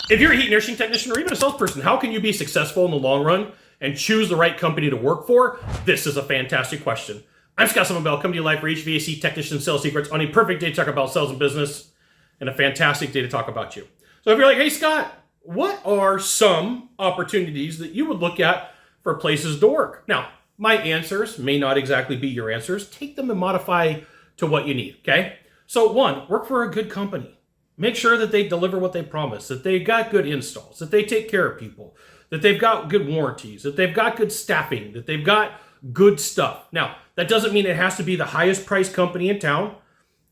If you're a heat and air conditioning technician or even a salesperson, how can you be successful in the long run and choose the right company to work for? This is a fantastic question. I'm Scott Bell, coming to you live for HVAC Technician Sales Secrets on a perfect day to talk about sales and business and a fantastic day to talk about you. So if you're like, hey Scott, what are some opportunities that you would look at for places to work? Now, my answers may not exactly be your answers. Take them and modify to what you need, okay? So one, work for a good company. Make sure that they deliver what they promise, that they got good installs, that they take care of people, that they've got good warranties, that they've got good staffing, that they've got good stuff. Now, that doesn't mean it has to be the highest priced company in town.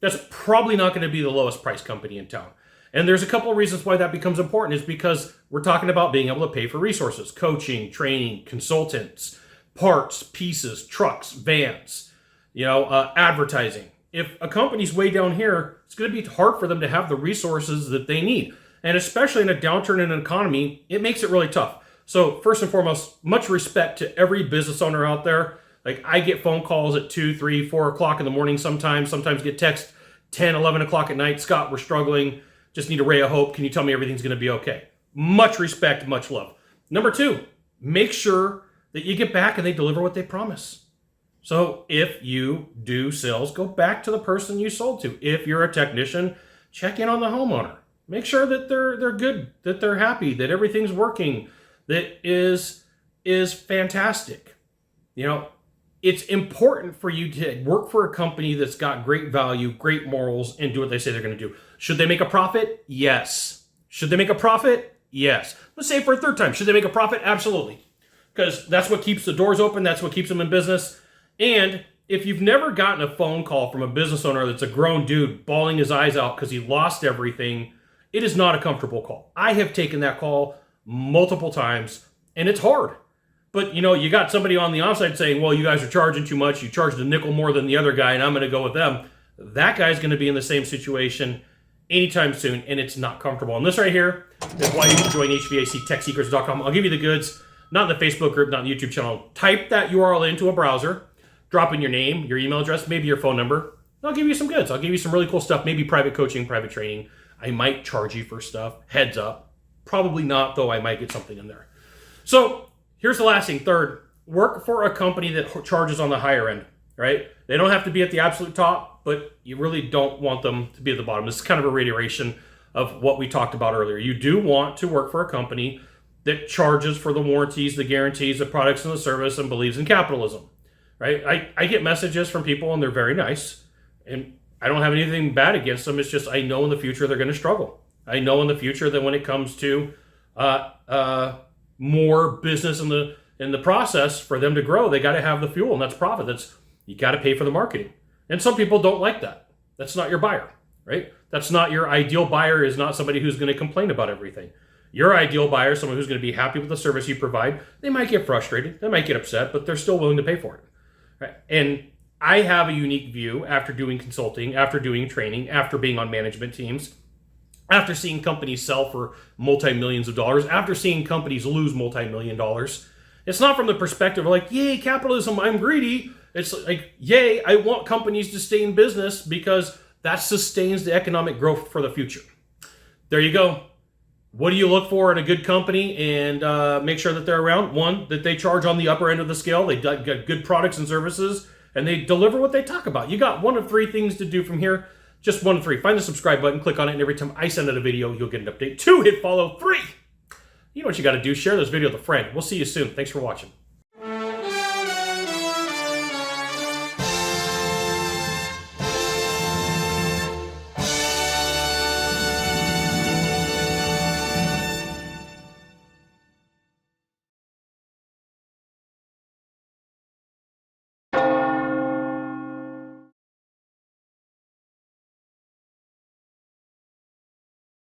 That's probably not going to be the lowest priced company in town. And there's a couple of reasons why that becomes important is because we're talking about being able to pay for resources, coaching, training, consultants, parts, pieces, trucks, vans, advertising. If a company's way down here, it's going to be hard for them to have the resources that they need. And especially in a downturn in an economy, it makes it really tough. So first and foremost, much respect to every business owner out there. Like I get phone calls at 2, 3, 4 o'clock in the morning sometimes get text 10, 11 o'clock at night. Scott, we're struggling. Just need a ray of hope. Can you tell me everything's going to be okay? Much respect, much love. Number 2, make sure that you get back and they deliver what they promise. So if you do sales, go back to the person you sold to. If you're a technician, check in on the homeowner. Make sure that they're good, that they're happy, that everything's working, that is fantastic. It's important for you to work for a company that's got great value, great morals, and do what they say they're going to do. Should they make a profit? Yes. Should they make a profit? Yes. Let's say for a third time, should they make a profit? Absolutely. Because that's what keeps the doors open. That's what keeps them in business. And if you've never gotten a phone call from a business owner that's a grown dude bawling his eyes out because he lost everything, it is not a comfortable call. I have taken that call multiple times, and it's hard. But, you got somebody on the offside saying, well, you guys are charging too much. You charged a nickel more than the other guy, and I'm going to go with them. That guy's going to be in the same situation anytime soon, and it's not comfortable. And this right here is why you should join HVACTechSecrets.com. I'll give you the goods, not in the Facebook group, not in the YouTube channel. Type that URL into a browser. Drop in your name, your email address, maybe your phone number. I'll give you some goods. I'll give you some really cool stuff, maybe private coaching, private training. I might charge you for stuff. Heads up. Probably not, though I might get something in there. So here's the last thing. Third, work for a company that charges on the higher end, right? They don't have to be at the absolute top, but you really don't want them to be at the bottom. This is kind of a reiteration of what we talked about earlier. You do want to work for a company that charges for the warranties, the guarantees, the products and the service, and believes in capitalism. Right? I get messages from people and they're very nice, and I don't have anything bad against them. It's just I know in the future they're going to struggle. I know in the future that when it comes to more business in the process for them to grow, they got to have the fuel, and that's profit. You got to pay for the marketing. And some people don't like that. That's not your buyer, right? That's not your ideal buyer. Is not somebody who's going to complain about everything. Your ideal buyer is someone who's going to be happy with the service you provide. They might get frustrated, they might get upset, but they're still willing to pay for it. Right. And I have a unique view after doing consulting, after doing training, after being on management teams, after seeing companies sell for multi-millions of dollars, after seeing companies lose multi-million dollars. It's not from the perspective of like, yay, capitalism, I'm greedy. It's like, yay, I want companies to stay in business because that sustains the economic growth for the future. There you go. What do you look for in a good company and make sure that they're around? One, that they charge on the upper end of the scale. They got good products and services, and they deliver what they talk about. You got one of 3 things to do from here. Just 1 of 3. Find the subscribe button, click on it, and every time I send out a video, you'll get an update. 2, hit follow. 3, you know what you got to do. Share this video with a friend. We'll see you soon. Thanks for watching.